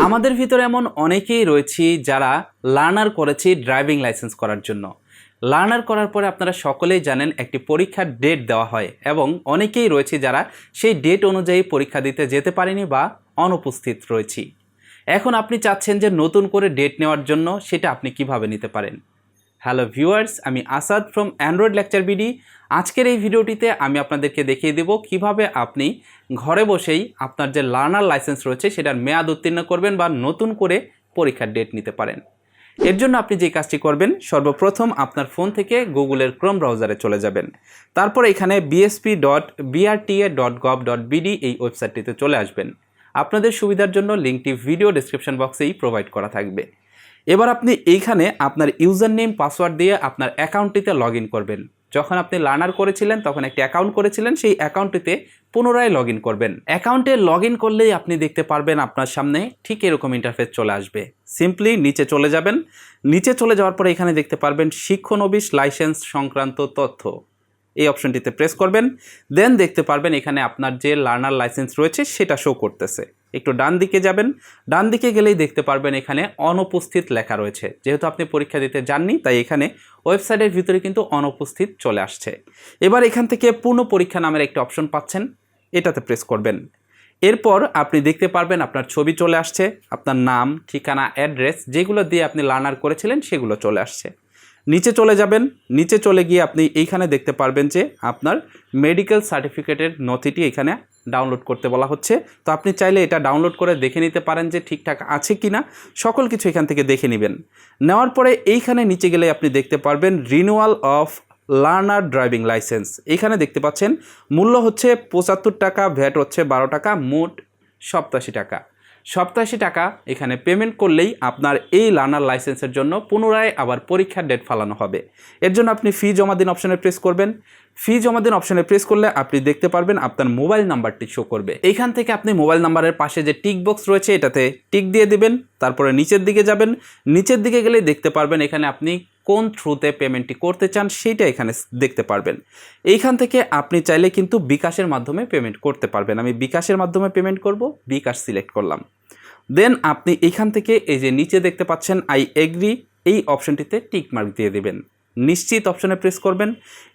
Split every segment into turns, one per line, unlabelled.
আমাদের ভিতরে এমন অনেকেই রয়েছি যারা লার্নার করেছি ড্রাইভিং লাইসেন্স করার জন্য। লার্নার করার পরে আপনারা সকলেই জানেন একটি পরীক্ষার ডেট দেওয়া হয় এবং অনেকেই রয়েছে যারা সেই ডেট অনুযায়ী পরীক্ষা দিতে যেতে পারেনি বা অনুপস্থিত রয়েছি। এখন আপনি চাচ্ছেন যে নতুন করে ডেট নেওয়ার জন্য, সেটা আপনি কিভাবে নিতে পারেন। হ্যালো ভিউয়ার্স, আমি Asad from Android lecture BD. আজকের এই ভিডিওটিতে আমি আপনাদেরকে দেখিয়ে দেব কিভাবে আপনি ঘরে বসেই আপনার যে লার্নার লাইসেন্স রয়েছে সেটার মেয়াদ উত্তীর্ণ করবেন বা নতুন করে পরীক্ষার ডেট নিতে পারেন। এর জন্য আপনি যে কাজটি করবেন, সর্বপ্রথম আপনার ফোন থেকে গুগলের ক্রোম ব্রাউজারে চলে যাবেন। তারপর এখানে bsp.brta.gov.bd এই ওয়েবসাইটটিতে চলে আসবেন। আপনাদের সুবিধার জন্য লিঙ্কটি ভিডিও ডেসক্রিপশন বক্সেই প্রোভাইড করা থাকবে। এবার আপনি এইখানে আপনার ইউজার নেম পাসওয়ার্ড দিয়ে আপনার অ্যাকাউন্টটিতে লগ ইন করবেন। যখন আপনি লার্নার করেছিলেন তখন একটি অ্যাকাউন্ট করেছিলেন, সেই অ্যাকাউন্টটিতে পুনরায় লগ ইন করবেন। অ্যাকাউন্টে লগ ইন করলেই আপনি দেখতে পারবেন আপনার সামনে ঠিক এরকম ইন্টারফেস চলে আসবে। সিম্পলি নিচে চলে যাবেন। নিচে চলে যাওয়ার পরে এখানে দেখতে পারবেন শিক্ষানবিশ লাইসেন্স সংক্রান্ত তথ্য, এই অপশনটিতে প্রেস করবেন। দেন দেখতে পারবেন এখানে আপনার যে লার্নার লাইসেন্স রয়েছে সেটা শো করতেছে। একটু ডান দিকে যাবেন। ডান দিকে গেলেই দেখতে পারবেন এখানে অনুপস্থিত লেখা রয়েছে। যেহেতু আপনি পরীক্ষা দিতে যাননি, তাই এখানে ওয়েবসাইটের ভিতরে কিন্তু অনুপস্থিত চলে আসছে। এবার এখান থেকে পূর্ণ পরীক্ষা নামের একটি অপশন পাচ্ছেন, এটাতে প্রেস করবেন। এরপর আপনি দেখতে পারবেন আপনার ছবি চলে আসছে, আপনার নাম, ঠিকানা, অ্যাড্রেস যেগুলো দিয়ে আপনি লার্নার করেছিলেন সেগুলো চলে আসছে। নিচে চলে যাবেন। নিচে চলে গিয়ে আপনি এইখানে দেখতে পারবেন যে আপনার মেডিকেল সার্টিফিকেটের নথিটি এখানে ডাউনলোড করতে বলা হচ্ছে। তো আপনি চাইলে এটা ডাউনলোড করে দেখে নিতে পারেন যে ঠিকঠাক আছে কি না, সকল কিছু এখান থেকে দেখে নেবেন। নেওয়ার পরে এইখানে নিচে গেলে আপনি দেখতে পারবেন renewal of learner driving licence. এইখানে দেখতে পাচ্ছেন মূল্য হচ্ছে ৭৫ টাকা, ভ্যাট হচ্ছে ১২ টাকা, মোট ৮৭ টাকা। ৮৭ টাকা এখানে পেমেন্ট করলেই আপনার এই লার্নার লাইসেন্সের জন্য পুনরায় আবার পরীক্ষার ডেট ফালানো হবে। এর জন্য আপনি ফি জমা দিন অপশনে প্রেস করবেন। ফি জমা দিন অপশনে প্রেস করলে আপনি দেখতে পারবেন আপনার মোবাইল নাম্বারটি শো করবে। এইখান থেকে আপনি মোবাইল নাম্বারের পাশে যে টিক বক্স রয়েছে এটাতে টিক দিয়ে দিবেন। তারপরে নিচের দিকে যাবেন। নিচের দিকে গেলে দেখতে পারবেন এখানে আপনি কোন থ্রুতে পেমেন্টটি করতে চান সেইটা এখানে দেখতে পারবেন। এইখান থেকে আপনি চাইলে কিন্তু বিকাশের মাধ্যমে পেমেন্ট করতে পারবেন। আমি বিকাশের মাধ্যমে পেমেন্ট করব, বিকাশ সিলেক্ট করলাম। দেন আপনি এইখান থেকে এই যে নিচে দেখতে পাচ্ছেন আই এগ্রি, এই অপশনটিতে টিক মার্ক দিয়ে দেবেন। নিশ্চিত অপশনে প্রেস করবেন।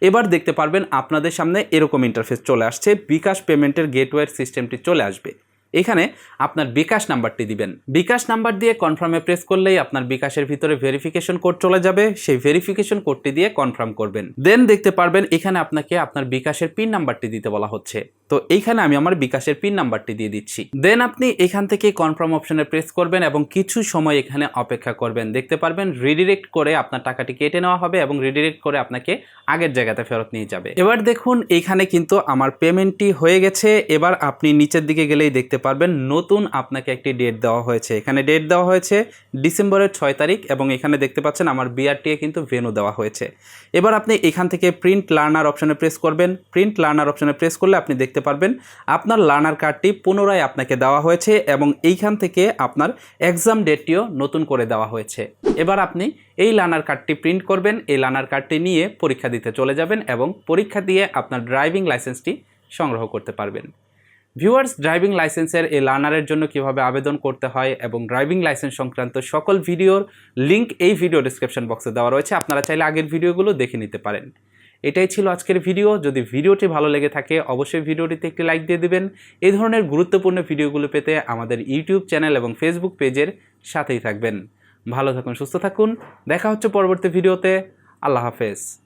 এবার দেখতে পারবেন আপনাদের সামনে এরকম ইন্টারফেস চলে আসছে। বিকাশ পেমেন্টের গেটওয়ের সিস্টেমটি চলে আসবে। এখানে আপনার বিকাশ নাম্বারটি দিবেন। বিকাশ নাম্বার দিয়ে কনফার্মে প্রেস করলেই আপনার বিকাশের ভিতরে ভেরিফিকেশন কোড চলে যাবে। সেই ভেরিফিকেশন কোডটি দিয়ে কনফার্ম করবেন। দেন দেখতে পারবেন এখানে আপনাকে আপনার বিকাশের পিন নাম্বারটি দিতে বলা হচ্ছে। তো এইখানে আমি আমার বিকাশের পিন নাম্বারটি দিয়ে দিচ্ছি। দেন আপনি এখান থেকে কনফার্ম অপশনে প্রেস করবেন এবং কিছু সময় এখানে অপেক্ষা করবেন। দেখতে পারবেন রিডিরেক্ট করে আপনার টাকাটি কেটে নেওয়া হবে এবং রিডিরেক্ট করে আপনাকে আগের জায়গাতে ফেরত নিয়ে যাবে। এবার দেখুন এইখানে কিন্তু আমার পেমেন্টটি হয়ে গেছে। এবার আপনি নিচের দিকে গেলেই দেখতে পারবেন নতুন আপনাকে একটি ডেট দেওয়া হয়েছে। এখানে ডেট দেওয়া হয়েছে ডিসেম্বরের ৬ তারিখ এবং এখানে দেখতে পাচ্ছেন আমার বিআরটিএ কিন্তু ভেন্যু দেওয়া হয়েছে। এবার আপনি এখান থেকে প্রিন্ট লার্নার অপশনে প্রেস করবেন। প্রিন্ট লার্নার অপশনে প্রেস করলে আপনি দেখতে পারবেন আপনার লার্নার কার্ডটি পুনরায় আপনাকে দেওয়া হয়েছে এবং এইখান থেকে আপনার এক্সাম ডেটটিও নতুন করে দেওয়া হয়েছে। এবার আপনি এই লার্নার কার্ডটি প্রিন্ট করবেন। এই লার্নার কার্ডটি নিয়ে পরীক্ষা দিতে চলে যাবেন এবং পরীক্ষা দিয়ে আপনার ড্রাইভিং লাইসেন্সটি সংগ্রহ করতে পারবেন। ভিউয়ার্স, ড্রাইভিং লাইসেন্সের এই লার্নারের জন্য কিভাবে আবেদন করতে হয় এবং ড্রাইভিং লাইসেন্স সংক্রান্ত সকল ভিডিওর লিঙ্ক এই ভিডিও ডেসক্রিপশন বক্সে দেওয়া রয়েছে। আপনারা চাইলে আগের ভিডিওগুলো দেখে নিতে পারেন। এটাই ছিল আজকের ভিডিও। যদি ভিডিওটি ভালো লেগে থাকে অবশ্যই ভিডিওটিতে একটি লাইক দিয়ে দিবেন। এই ধরনের গুরুত্বপূর্ণ ভিডিওগুলো পেতে আমাদের ইউটিউব চ্যানেল এবং ফেসবুক পেজের সাথেই থাকবেন। ভালো থাকুন, সুস্থ থাকুন। দেখা হচ্ছে পরবর্তী ভিডিওতে। আল্লাহ হাফেজ।